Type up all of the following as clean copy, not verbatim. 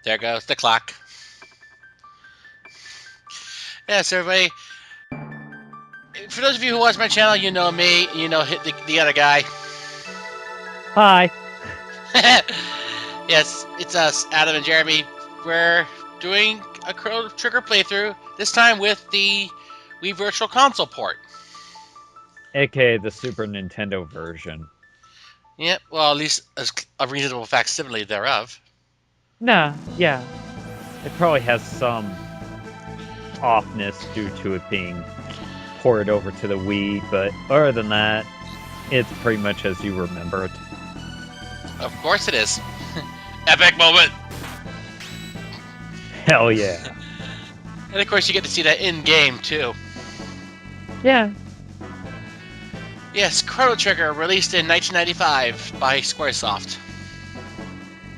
There goes the clock. Yes, everybody. For those of you who watch my channel, you know me. You know the other guy. Hi. Yes, it's us, Adam and Jeremy. We're doing a Chrono Trigger playthrough, this time with the Wii Virtual Console port. AKA the Super Nintendo version. Yep, well, at least a reasonable facsimile thereof. Nah, yeah. It probably has some offness due to it being ported over to the Wii, but other than that, it's pretty much as you remember it. Of course it is. Epic moment! Hell yeah. And of course you get to see that in-game, too. Yeah. Yes, Chrono Trigger, released in 1995 by Squaresoft.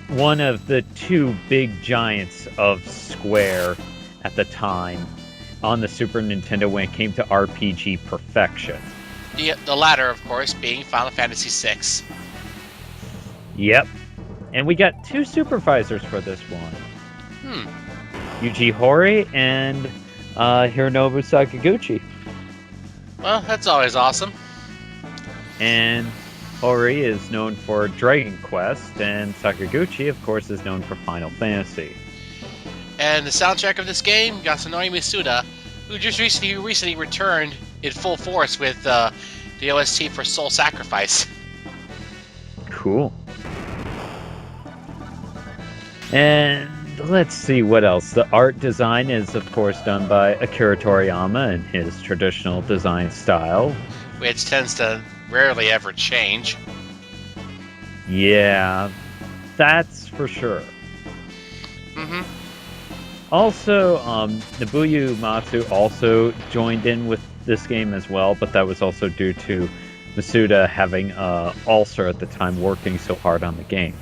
One of the two big giants of Square at the time on the Super Nintendo when it came to RPG perfection. The latter, of course, being Final Fantasy VI. Yep. And we got two supervisors for this one. Yuji Horii and Hironobu Sakaguchi. Well, that's always awesome. And Horii is known for Dragon Quest, and Sakaguchi, of course, is known for Final Fantasy. And the soundtrack of this game, Yasunori Masuda, who just recently returned in full force with the OST for Soul Sacrifice. Cool. And let's see what else. The art design is, of course, done by Akira Toriyama in his traditional design style, Which tends to rarely ever change. Yeah, that's for sure. Also, Nobuo Uematsu also joined in with this game as well, but that was also due to Masuda having ulcer at the time working so hard on the game.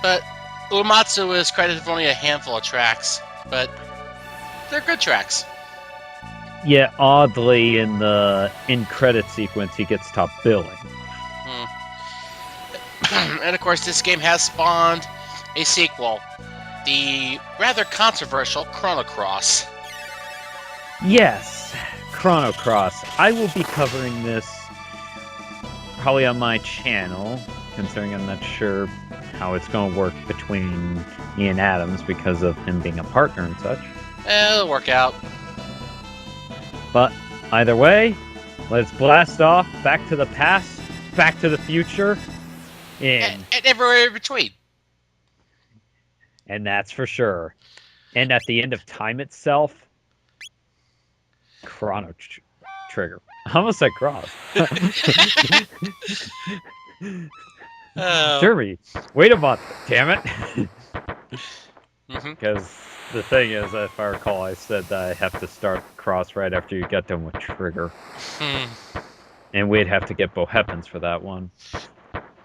But Uematsu is credited for only a handful of tracks, but they're good tracks. Yeah, oddly, in the in-credit sequence, he gets top billing. And of course, this game has spawned a sequel, the rather controversial Chrono Cross. Yes, Chrono Cross. I will be covering this probably on my channel, considering I'm not sure how it's going to work between me and Adams because of him being a partner and such. It'll work out. But either way, let's blast off back to the past, back to the future, And everywhere in between. And that's for sure. And at the end of time itself, Chrono Trigger. I almost said cross. Jeremy, wait a month, damn it. Because the thing is, if I recall, I said that I have to start cross right after you get done with Trigger. And we'd have to get Boheppens for that one.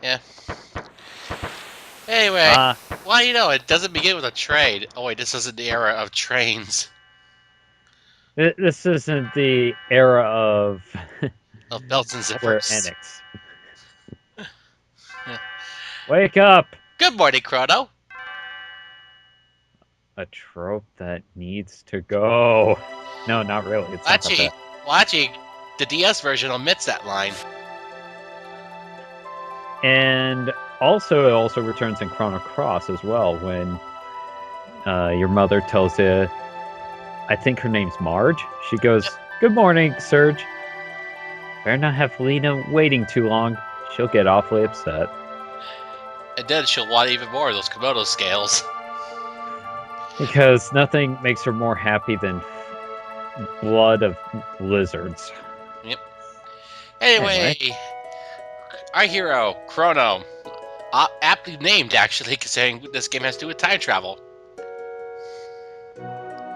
Yeah. Anyway, well, you know, it doesn't begin with a trade. Oh wait, this isn't the era of trains. This isn't the era of belts and Square zippers. Enix. Wake up! Good morning, Chrono. A trope that needs to go. No, not really. It's actually, the DS version omits that line. And also, it also returns in Chrono Cross as well, when your mother tells you, I think her name's Marge. She goes, Good morning, Serge. Better not have Lena waiting too long. She'll get awfully upset. And then she'll want even more of those Komodo scales. Because nothing makes her more happy than blood of lizards. Yep. Anyway. Our hero, Chrono, aptly named, actually, considering this game has to do with time travel.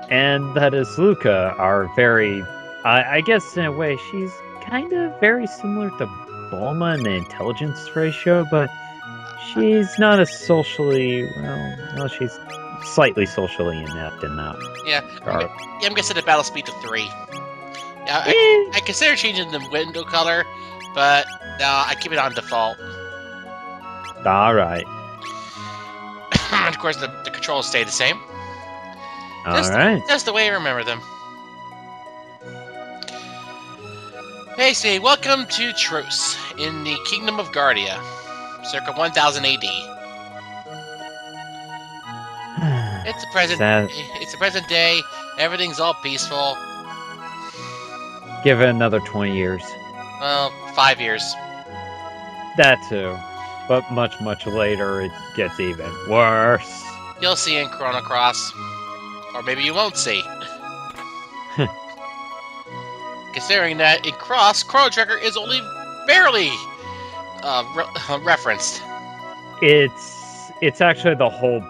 And that is Luca, our very... I guess, in a way, she's kind of very similar to Bulma in the intelligence ratio, but she's not as socially... Well, she's slightly socially inept in that. Yeah, I'm guessing the battle speed to 3. Yeah, I consider changing the window color, but no, I keep it on default. Alright. Of course, the controls stay the same. Alright. Just the way I remember them. Basically, welcome to Truce in the Kingdom of Guardia, circa 1000 AD. It's the present. It's the present day. Everything's all peaceful. Give it another 20 years. Well, 5 years. That too. But much, much later, it gets even worse. You'll see in Chrono Cross. Or maybe you won't see. Considering that in Cross, Chrono Trigger is only barely referenced. It's actually the whole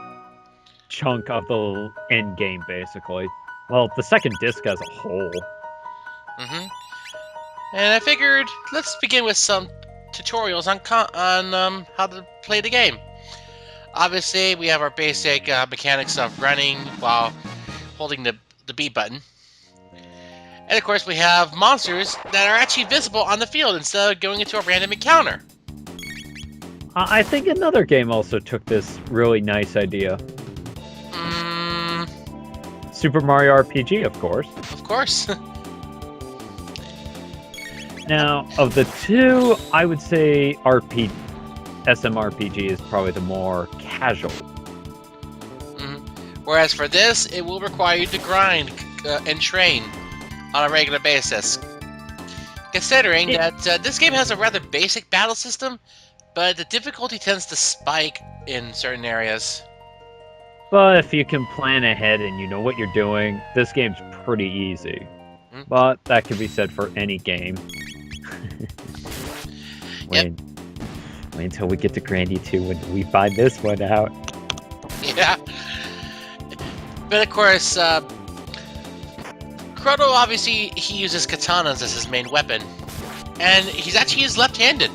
chunk of the end game, basically. Well, the second disc as a whole. Mm-hmm. And I figured, let's begin with some tutorials on how to play the game. Obviously, we have our basic mechanics of running while holding the B button. And of course, we have monsters that are actually visible on the field instead of going into a random encounter. I think another game also took this really nice idea. Super Mario RPG, of course. Of course. Now, of the two, I would say SMRPG is probably the more casual. Whereas for this, it will require you to grind and train on a regular basis. Considering that this game has a rather basic battle system, but the difficulty tends to spike in certain areas. But if you can plan ahead and you know what you're doing, this game's pretty easy. But that can be said for any game. Wait until we get to Grandy 2 when we find this one out. Yeah. But of course, Chrono, obviously, he uses katanas as his main weapon. And he's actually left-handed.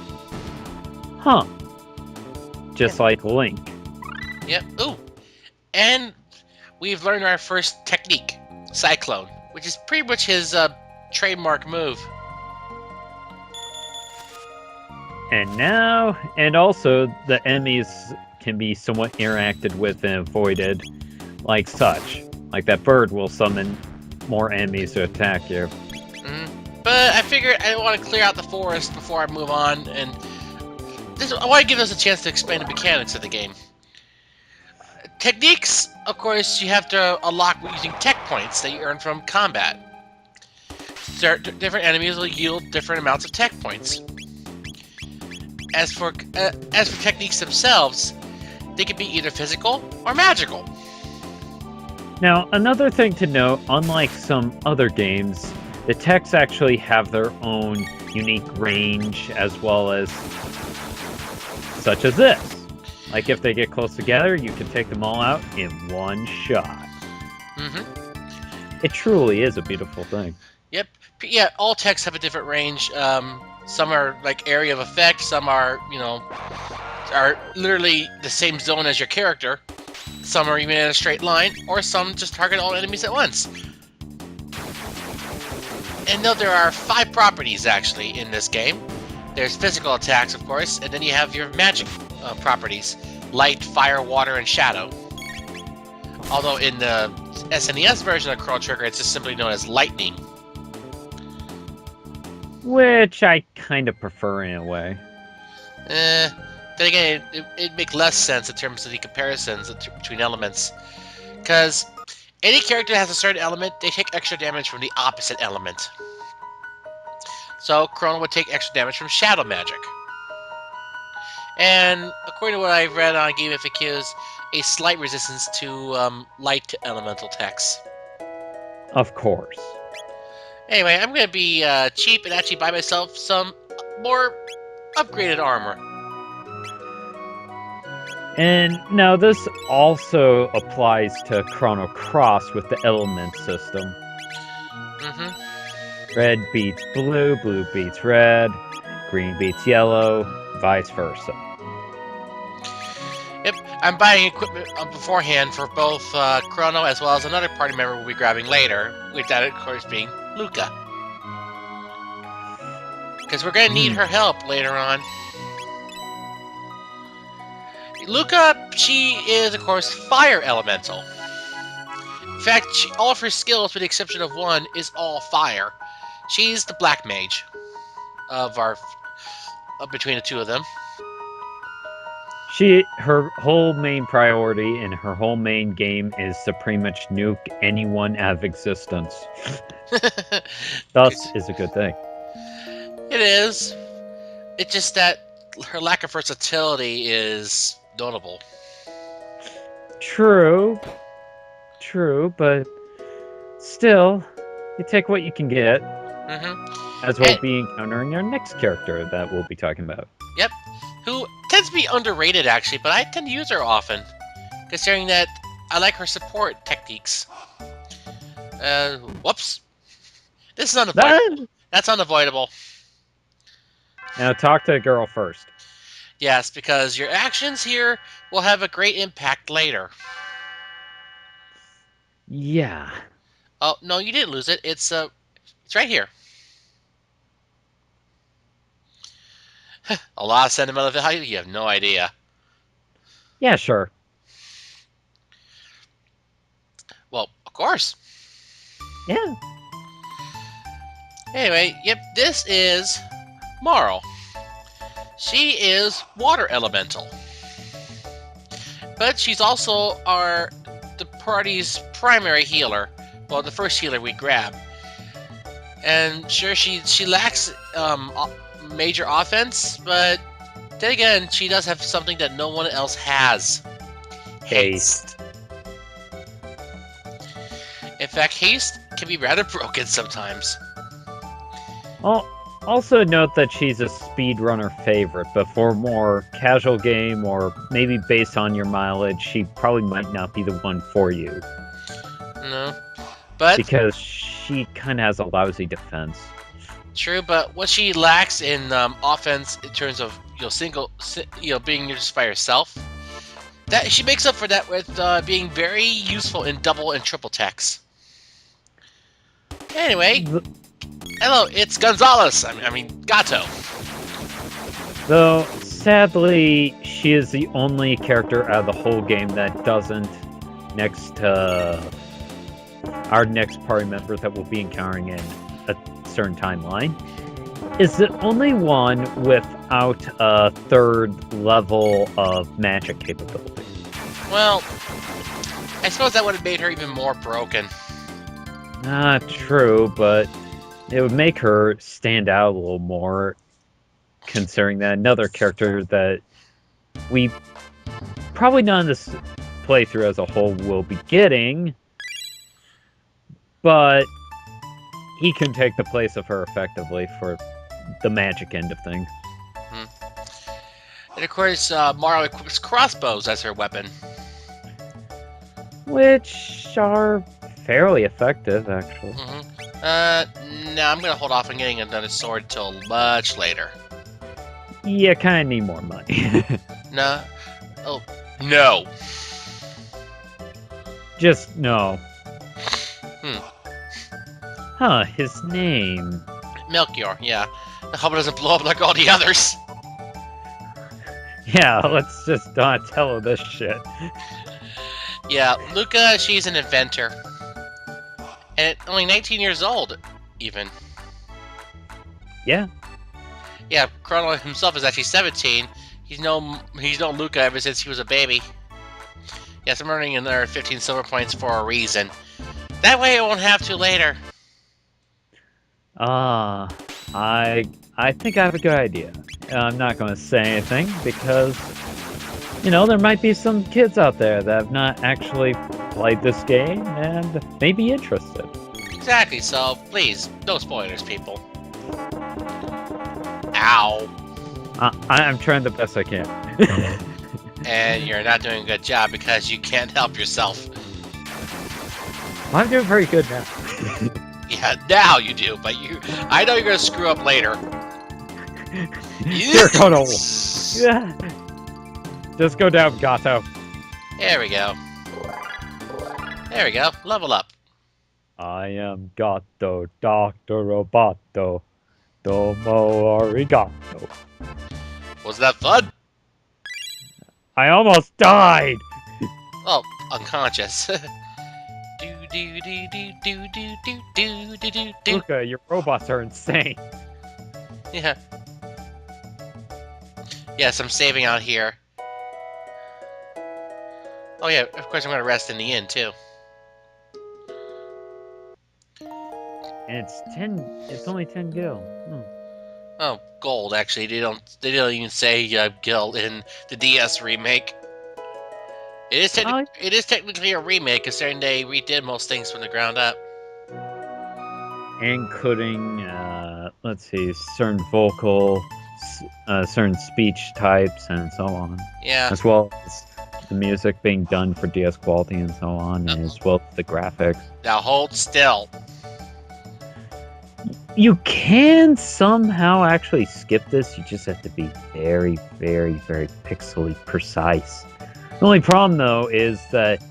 Huh. Just like Link. Yep. Ooh. And we've learned our first technique, Cyclone, which is pretty much his trademark move. And also, the enemies can be somewhat interacted with and avoided, like such. Like that bird will summon more enemies to attack you. But I figured I want to clear out the forest before I move on, and I want to give us a chance to explain the mechanics of the game. Techniques, of course, you have to unlock using tech points that you earn from combat. Different enemies will yield different amounts of tech points. As for techniques themselves, they can be either physical or magical. Now, another thing to note, unlike some other games, the techs actually have their own unique range, as well as such as this. Like if they get close together, you can take them all out in one shot. It truly is a beautiful thing. Yep. Yeah, all techs have a different range. Some are like area of effect, some are literally the same zone as your character. Some are even in a straight line, or some just target all enemies at once. And note there are 5 properties, actually, in this game. There's physical attacks, of course, and then you have your magic properties. Light, fire, water, and shadow. Although in the SNES version of Chrono Trigger, it's just simply known as lightning. Which I kind of prefer in a way. Then again, it'd make less sense in terms of the comparisons between elements. Because any character that has a certain element, they take extra damage from the opposite element. So Chrono would take extra damage from shadow magic. And according to what I've read on Game FAQs, a slight resistance to light elemental attacks. Of course. Anyway, I'm going to be cheap and actually buy myself some more upgraded armor. And now this also applies to Chrono Cross with the element system. Red beats blue, blue beats red, green beats yellow, vice versa. Yep, I'm buying equipment beforehand for both Chrono as well as another party member we'll be grabbing later, with that, of course, being Luca. Because we're going to need her help later on. Luca, she is, of course, fire elemental. In fact, all of her skills, with the exception of one, is all fire. She's the black mage of between the two of them. Her whole main priority in her whole main game is to pretty much nuke anyone out of existence. Thus is a good thing. It is. It's just that her lack of versatility is notable. True, but still, you take what you can get. As we'll be encountering our next character that we'll be talking about. Yep, who tends to be underrated, actually, but I tend to use her often, considering that I like her support techniques. Whoops. This is unavoidable. That's unavoidable. Now talk to the girl first. Yes, because your actions here will have a great impact later. Yeah. Oh, no, you didn't lose it. It's right here. A lot of sentimental value? You have no idea. Yeah, sure. Well, of course. Yeah. Anyway, yep, this is Marl. She is water elemental. But she's also the party's primary healer. Well, the first healer we grab. And sure, she lacks major offense, but then again, she does have something that no one else has. Haste. In fact, haste can be rather broken sometimes. Also note that she's a speedrunner favorite, but for a more casual game, or maybe based on your mileage, she probably might not be the one for you. No. But because she kind of has a lousy defense. True, but what she lacks in offense, in terms of being just by herself, that she makes up for that with being very useful in double and triple techs. Anyway, hello, it's Gonzalez. I mean Gato. Though sadly, she is the only character out of the whole game that doesn't, next to our next party member that we'll be encountering in a certain timeline, is the only one without a third level of magic capability. Well, I suppose that would have made her even more broken. Not true, but it would make her stand out a little more, considering that another character that we probably not in this playthrough as a whole will be getting, but he can take the place of her effectively for the magic end of things. And of course, Marl equips crossbows as her weapon. Which are fairly effective, actually. No, I'm going to hold off on getting another sword till much later. Yeah, kind of need more money. No. Oh, no. Just no. Huh, his name. Melchior, yeah. I hope it doesn't blow up like all the others. Yeah, let's just not tell her this shit. Yeah, Luca, she's an inventor. And only 19 years old, even. Yeah. Yeah, Chrono himself is actually 17. He's known Luca ever since he was a baby. Yes, I'm earning another 15 silver points for a reason. That way I won't have to later. I think I have a good idea. I'm not going to say anything because, there might be some kids out there that have not actually played this game and may be interested. Exactly, so please, no spoilers, people. Ow. I'm trying the best I can. And you're not doing a good job because you can't help yourself. I'm doing very good now. Yeah, now you do, but I know you're gonna screw up later. You're gonna. Yeah. Just go down, Gato. There we go. There we go. Level up. I am Gato, Dr. Roboto. Domo arigato. Was that fun? I almost died! Oh, unconscious. Do do do do do do do do do do do. Luca, your robots are insane. Yeah. Yes, I'm saving out here. Oh yeah, of course I'm gonna rest in the inn too. And it's only 10 gil. Oh, gold actually. They don't even say gil in the DS remake. It is technically a remake, considering they redid most things from the ground up. Including, let's see, certain vocal, certain speech types, and so on. Yeah. As well as the music being done for DS quality and so on, as well as the graphics. Now hold still. You can somehow actually skip this. You just have to be very, very, very pixely precise. The only problem, though, is that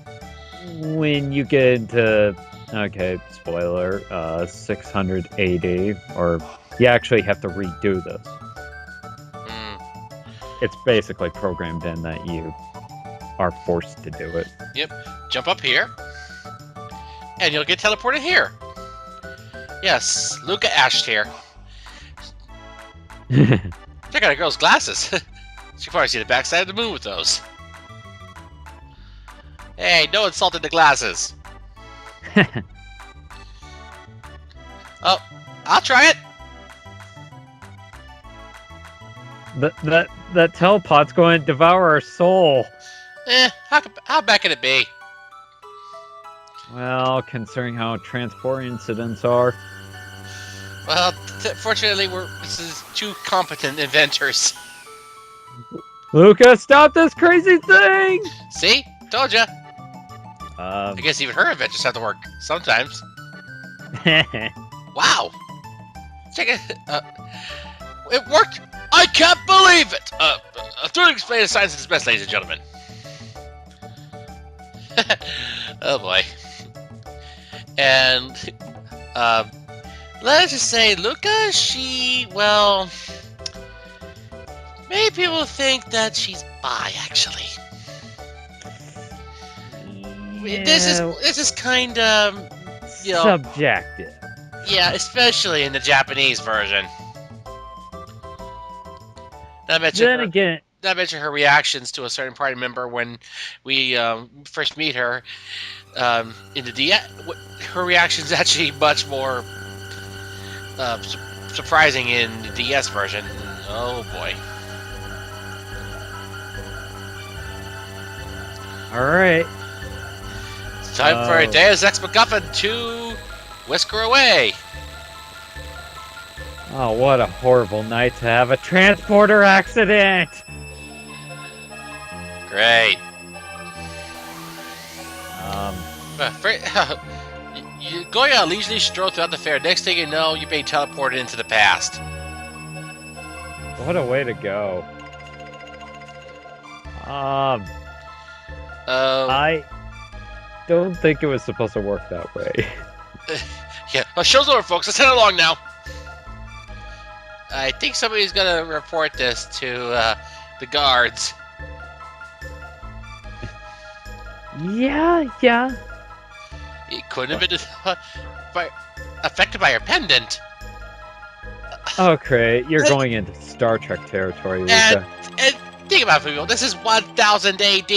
when you get into, okay, spoiler, 680, or you actually have to redo this. It's basically programmed in that you are forced to do it. Yep. Jump up here, and you'll get teleported here. Yes, Luca Ashed here. Check out a girl's glasses. She can probably see the backside of the moon with those. Hey, no insulting the glasses. Oh, I'll try it. That telepod's going to devour our soul. How bad can it be? Well, considering how transport incidents are. Well, fortunately, this is two competent inventors. Luca, stop this crazy thing! See? Told ya. I guess even her inventors have to work sometimes. Wow. Check it. It worked. I can't believe it. Through to explain the science at its best, ladies and gentlemen. Oh boy. And let's just say Luca, well, maybe people think that she's bi, actually. Yeah. This is kind of, you know, subjective. Yeah, especially in the Japanese version. Not mention her reactions to a certain party member when we first meet her in the DS. Her reaction is actually much more surprising in the DS version. Oh boy! All right, it's time for a Deus Ex MacGuffin to whisk her away. Oh, what a horrible night to have a transporter accident! Great. You're going on a leisurely stroll throughout the fair. Next thing you know, you're being teleported into the past. What a way to go. I don't think it was supposed to work that way. Yeah, well, show's over, folks. Let's head along now. I think somebody's gonna report this to the guards. Yeah. It couldn't have been affected by your pendant. Okay, you're going into Star Trek territory, Luca. And think about it, people. This is 1000 AD.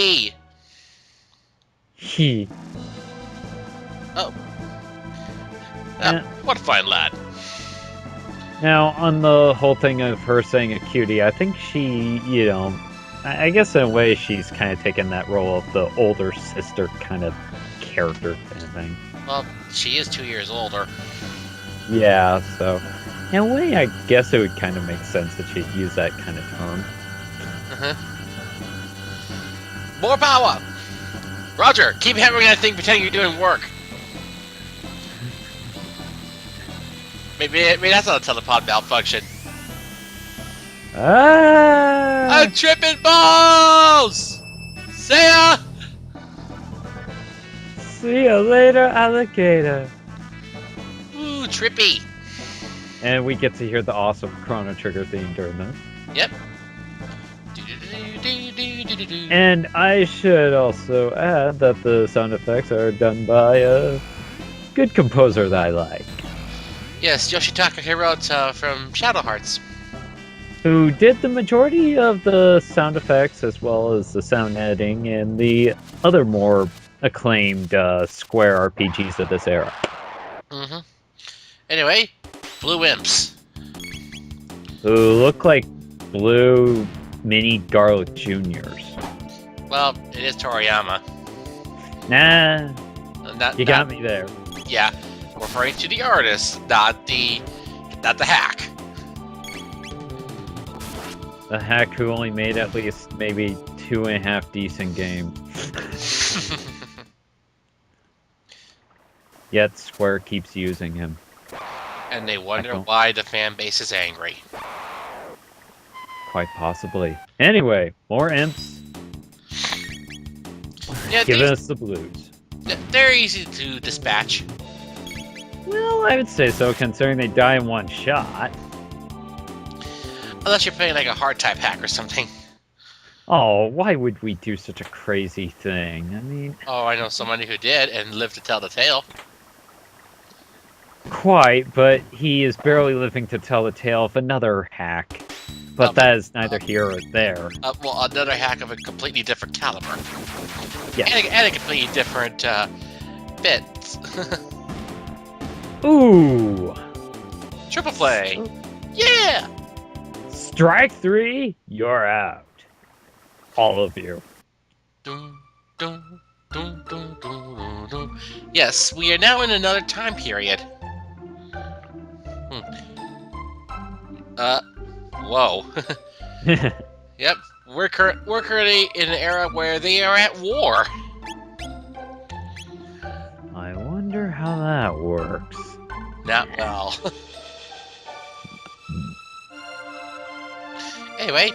Oh. What a fine lad. Now, on the whole thing of her saying a cutie, I think she, I guess in a way she's kind of taken that role of the older sister kind of character kind of thing. Well, she is 2 years older. Yeah, so in a way I guess it would kind of make sense that she'd use that kind of term. More power! Roger, keep hammering that thing pretending you're doing work. Maybe that's not a telepod malfunction. I'm tripping balls! See ya! See ya later, alligator. Ooh, trippy. And we get to hear the awesome Chrono Trigger theme during this. Yep. Doo-doo-doo. And I should also add that the sound effects are done by a good composer that I like, Yes, Yoshitaka Hirota from Shadow Hearts. who did the majority of the sound effects as well as the sound editing and the other more acclaimed Square RPGs of this era. Mm-hmm. Anyway, Blue Imps. Who look like blue mini Garlic Juniors. Well, it is Toriyama. Nah, Not, you got me there. Yeah, referring to the artist, not the hack. The hack who only made at least maybe 2.5 decent games. Yet Square keeps using him. And they wonder why the fan base is angry. Quite possibly. Anyway, more imps. Yeah, Give us the blues. they're easy to dispatch. Well, I would say so, considering they die in one shot. Unless you're playing like a hard type hack or something. Oh, why would we do such a crazy thing? I mean... Oh, I know somebody who did and lived to tell the tale. Quite, but he is barely living to tell the tale of another hack. But that is neither here or there. Well, another hack of a completely different caliber. Yeah. And a completely different bit. Ooh! Triple play! Yeah! Strike 3, you're out. All of you. Dun, dun, dun, dun, dun, dun. Yes, we are now in another time period. Whoa. Yep, we're currently in an era where they are at war. I wonder how that works. Not well. Anyway,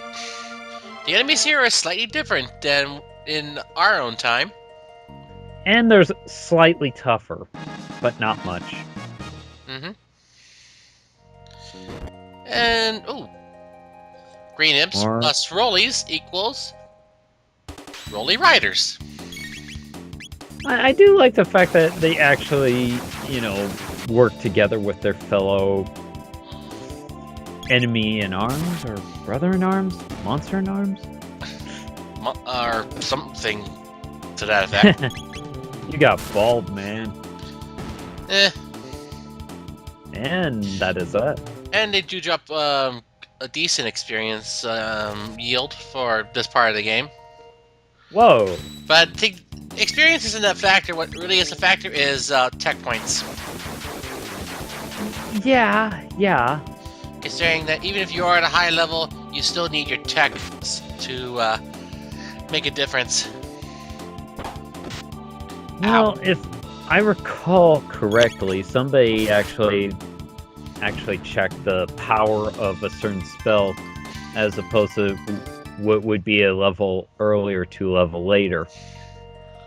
the enemies here are slightly different than in our own time. And there's slightly tougher, but not much. Mm-hmm. And, ooh. Green Imps plus Rollies equals Rolly Riders. I do like the fact that they actually, work together with their fellow enemy in arms, or brother in arms, monster in arms, or something to that effect. You got bald, man. And that is it. And they do drop a decent experience yield for this part of the game. Whoa. But experience isn't that factor. What really is a factor is tech points. Yeah. Considering that even if you are at a high level, you still need your tech to make a difference. Well, if I recall correctly, somebody actually checked the power of a certain spell as opposed to what would be a level earlier to level later.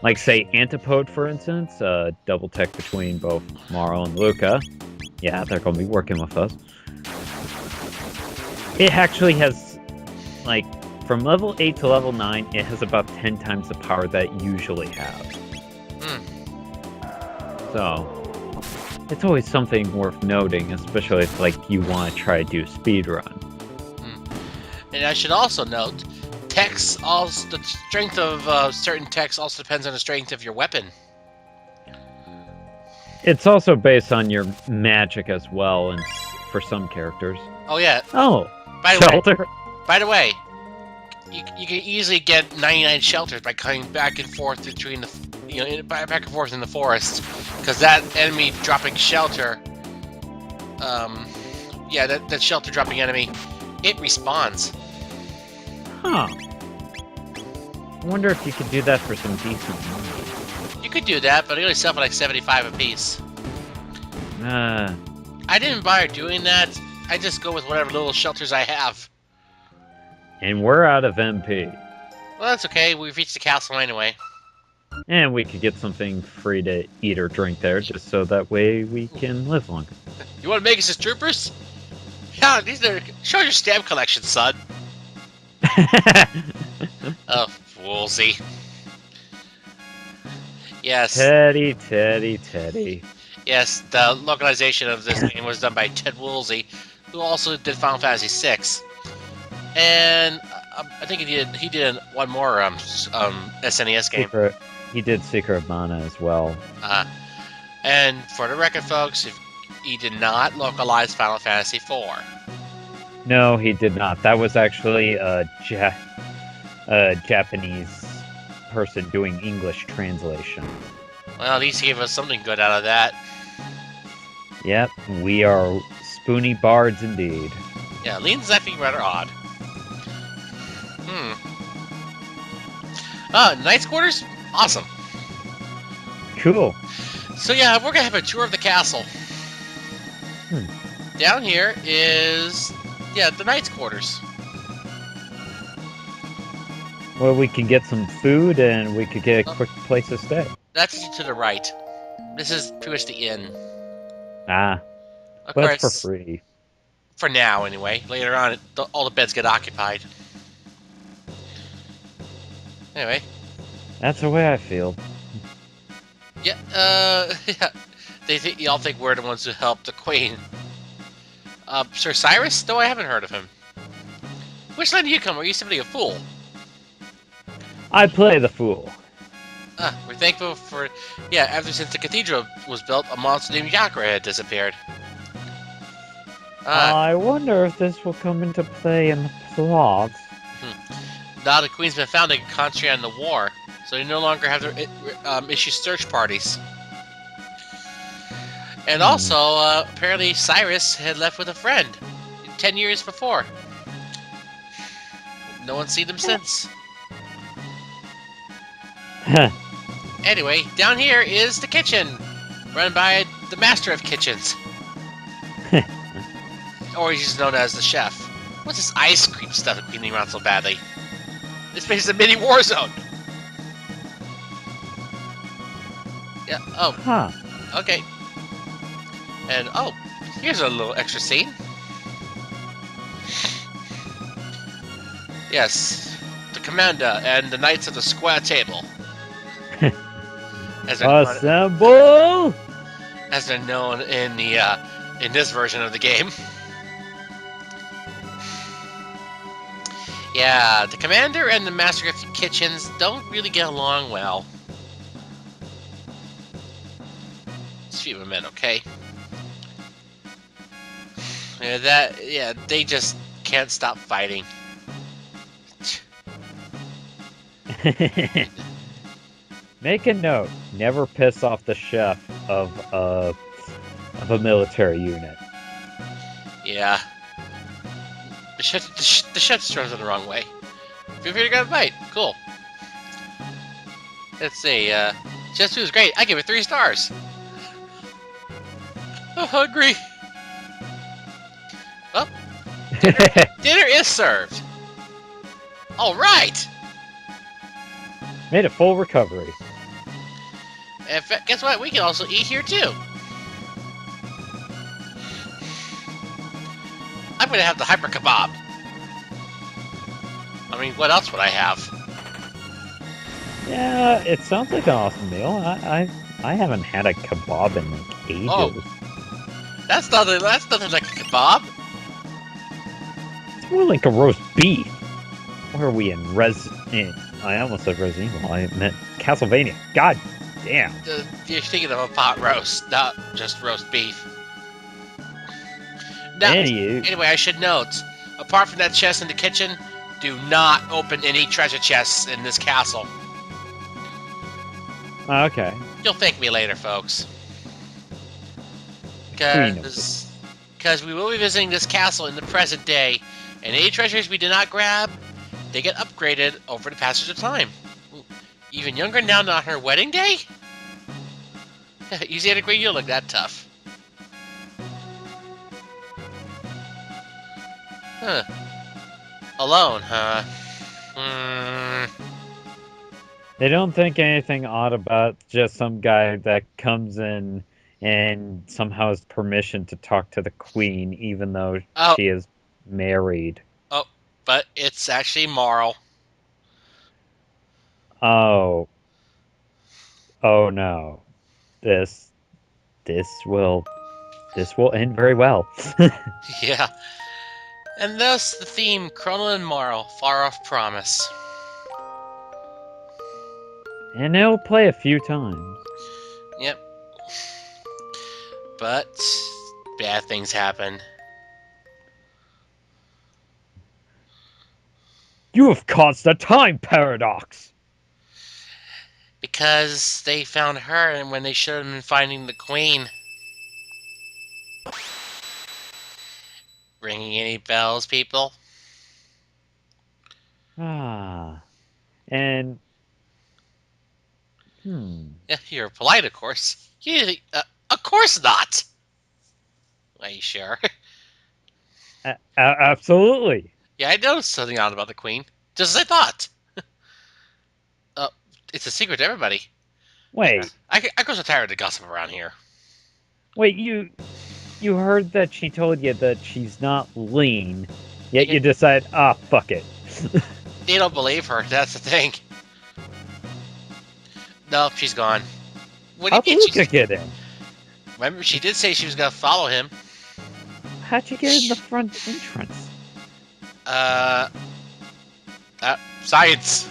Like, say, Antipode, for instance, double tech between both Maro and Luca. Yeah, they're going to be working with us. It actually has, like, from level 8 to level 9, it has about 10 times the power that it usually has. So, it's always something worth noting, especially if, like, you want to try to do a speed run. And I should also note, the strength of certain techs also depends on the strength of your weapon. It's also based on your magic as well, and for some characters. Oh yeah. Oh, by shelter. By the way, you can easily get 99 shelters by cutting back and forth between back and forth in the forest, because that enemy dropping shelter, that shelter dropping enemy, it respawns. Huh. I wonder if you could do that for some decent money. You could do that, but it only sell for like 75 apiece. I didn't bother doing that. I just go with whatever little shelters I have. And we're out of MP. Well, that's okay. We've reached the castle anyway. And we could get something free to eat or drink there, just so that way we can live longer. You want to make us as troopers? Yeah, show your stamp collection, son. Oh, Woolsey. Yes. Teddy, Teddy, Teddy. Yes, the localization of this game was done by Ted Woolsey, who also did Final Fantasy VI. And I think he did one more SNES game. He did Secret of Mana as well. And for the record, folks, he did not localize Final Fantasy IV. No, he did not. That was actually a Japanese person doing English translation. Well, at least he gave us something good out of that. Yep, we are spoony bards indeed. Yeah, Lean's acting rather odd. Knight's quarters? Awesome. Cool. So yeah, we're gonna have a tour of the castle. Down here is, the Knight's quarters. Well, we can get some food and we could get a quick place to stay. That's to the right. This is pretty much the inn. Of Of course, course, for free. For now, anyway. Later on, all the beds get occupied. Anyway. That's the way I feel. Yeah, y'all think we're the ones who helped the Queen. Sir Cyrus? No, I haven't heard of him. Which land do you come? Are you simply a fool? I play the fool. We're thankful for... Yeah, since the cathedral was built, a monster named Yakra had disappeared. I wonder if this will come into play in the plot. Now the Queen's been found to concentrate on the war, so they no longer have to issue search parties. And also, apparently Cyrus had left with a friend 10 years before. No one's seen him since. Anyway, down here is the kitchen, run by the master of kitchens. Or he's just known as the chef. What's this ice cream stuff that cleaning around so badly? This place is a mini war zone. Yeah, okay. And, here's a little extra scene. Yes, the commander and the knights of the square table. Assemble! As they're known in the in this version of the game. Yeah, the commander and the master of the kitchens don't really get along well. Let's few of men, okay? Yeah, they just can't stop fighting. Make a note: never piss off the chef of a military unit. Yeah. The chef turns it the wrong way. Feel free to grab a bite. Cool. Let's see. Chef's food is great. I give it 3 stars. I'm hungry. Well, dinner is served. All right. Made a full recovery. And guess what? We can also eat here too. I'm gonna have the hyper kebab. I mean, what else would I have? Yeah, it sounds like an awesome meal. I haven't had a kebab in like ages. Oh, that's nothing like a kebab. It's more like a roast beef. Where are we in I almost said Resident Evil. I meant Castlevania. God damn. You're thinking of a pot roast, not just roast beef. Now, anyway, I should note, apart from that chest in the kitchen, do not open any treasure chests in this castle. Okay. You'll thank me later, folks. Because we will be visiting this castle in the present day, and any treasures we do not grab, they get upgraded over the passage of time. Even younger now, not her wedding day? Easy to agree, you look that tough. Huh. Alone, huh? They don't think anything odd about just some guy that comes in and somehow has permission to talk to the queen, even though she is married. Oh, but it's actually Marl. Oh. Oh no. This this will end very well. Yeah. And thus the theme, Chrono and Marl, Far Off Promise. And it'll play a few times. Yep. But bad things happen. You have caused a time paradox! Because they found her and when they should have been finding the queen. Ringing any bells, people? Ah. And... Yeah, you're polite, of course. Of course not! Are you sure? Absolutely. Yeah, I noticed something odd about the queen. Just as I thought. Uh, it's a secret to everybody. Wait. I grow so tired of gossip around here. Wait, you heard that she told you that she's not lean, yet you decide, fuck it. They don't believe her, that's the thing. No, she's gone. What do you How'd mean Luca get in? Remember, she did say she was gonna follow him. How'd you get in the front entrance? Science.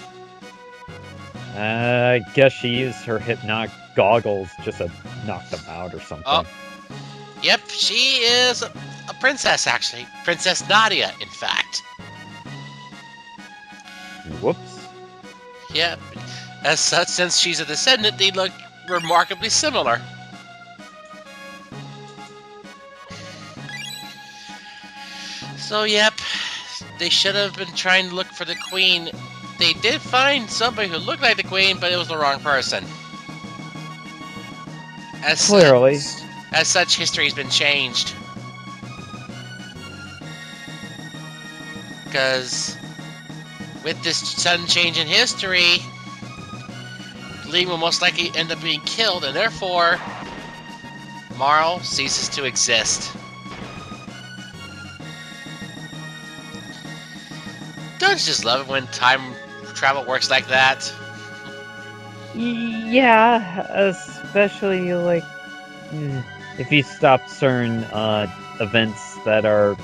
I guess she used her hypnotic goggles just to knock them out or something. Oh. Yep, she is a princess, actually. Princess Nadia, in fact. Whoops. Yep. As such, since she's a descendant, they look remarkably similar. So, yep. They should have been trying to look for the queen. They did find somebody who looked like the queen, but it was the wrong person. Clearly. As such, history has been changed. Because with this sudden change in history, Lee will most likely end up being killed, and therefore, Marl ceases to exist. Don't you just love it when time travel works like that? Yeah, especially like if you stop certain events that are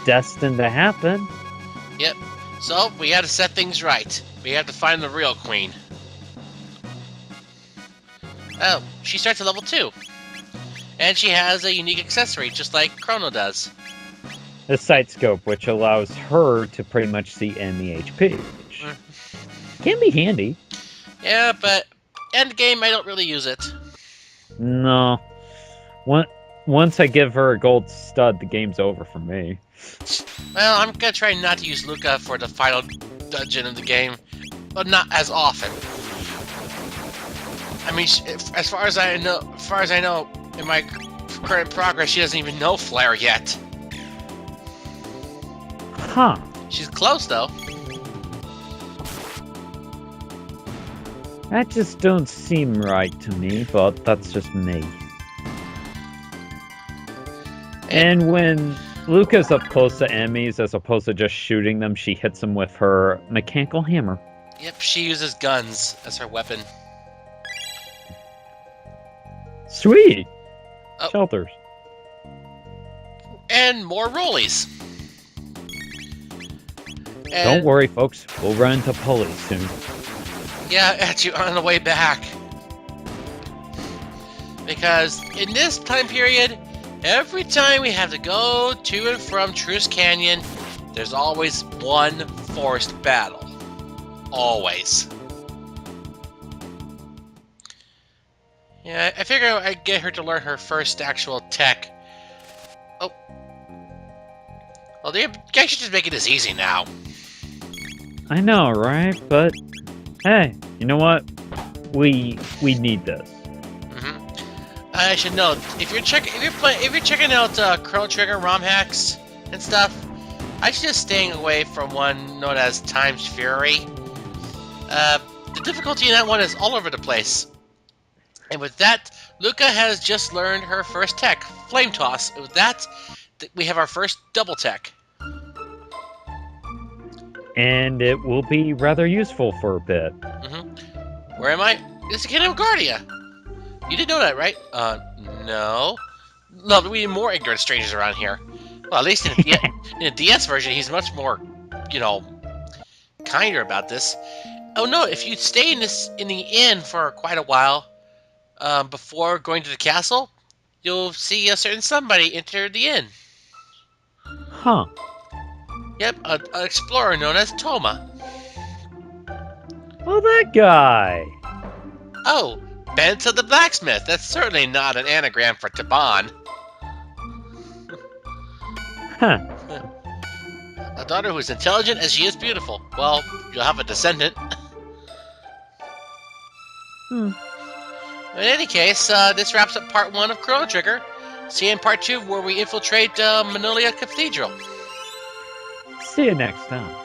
destined to happen. Yep. So we had to set things right. We have to find the real queen. Oh, she starts at level 2. And she has a unique accessory, just like Chrono does. The sight scope, which allows her to pretty much see enemy HP, which can be handy. Yeah, but end game, I don't really use it. No. Once I give her a gold stud, the game's over for me. Well, I'm gonna try not to use Luca for the final dungeon of the game, but not as often. I mean, as far as I know, in my current progress, she doesn't even know Flare yet. Huh. She's close, though. That just don't seem right to me, but that's just me. And when Luca's up close to enemies, as opposed to just shooting them, she hits them with her mechanical hammer. Yep, she uses guns as her weapon. Sweet! Oh. Shelters. And more rollies. Don't worry, folks. We'll run into pulleys soon. Yeah, actually, on the way back. Because in this time period, every time we have to go to and from Truce Canyon, there's always one forced battle. Always. Yeah, I figure I'd get her to learn her first actual tech. Oh. Well, they guys should just make it as easy now. I know, right? But hey, you know what? We need this. I should note, if you're checking out Chrono Trigger ROM hacks and stuff, I suggest staying away from one known as Time's Fury. The difficulty in that one is all over the place. And with that, Luca has just learned her first tech, Flame Toss. With that, we have our first double tech. And it will be rather useful for a bit. Where am I? It's the Kingdom of Guardia. You didn't know that, right? No. No, we need more ignorant strangers around here. Well, at least in the DS version, he's much more, you know, kinder about this. Oh no, if you stay in the inn for quite a while, before going to the castle, you'll see a certain somebody enter the inn. Huh. Yep, an explorer known as Toma. Oh, that guy. Oh, Benta the blacksmith. That's certainly not an anagram for Taban. Huh. A daughter who is intelligent as she is beautiful. Well, you'll have a descendant. Hmm. In any case, this wraps up part 1 of Chrono Trigger. See you in part 2 where we infiltrate Manolia Cathedral. See you next time.